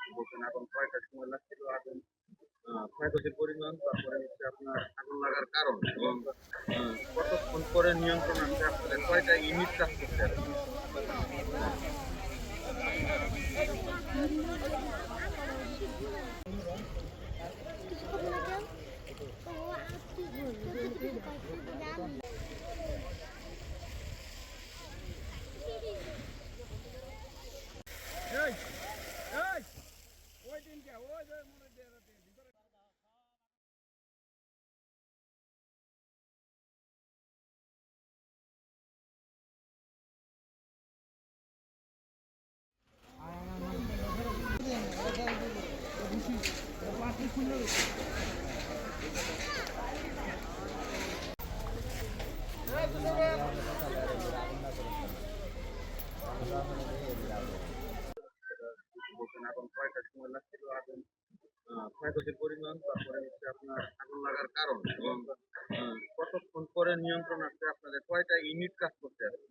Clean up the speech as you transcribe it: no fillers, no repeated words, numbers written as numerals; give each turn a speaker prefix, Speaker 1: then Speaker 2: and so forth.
Speaker 1: বলছেন এখন কয়টার সময় লাগছিল আগুন ক্ষয়ক্ষতির পরিমাণ, তারপরে হচ্ছে আপনার আগুন লাগার কারণ এবং কতক্ষণ পরে নিয়ন্ত্রণ আসতে আপনাদের কয়টা ইউনিট কাজ করতে আর কি? বলছেন এখন কয়টার সময় লাগছিল আগুন ক্ষয়ক্ষতির পরিমাণ, তারপরে হচ্ছে আপনার আগুন লাগার কারণ এবং কতক্ষণ পরে নিয়ন্ত্রণ আসতে আপনাদের কয়টা ইউনিট কাজ করতে আর কি?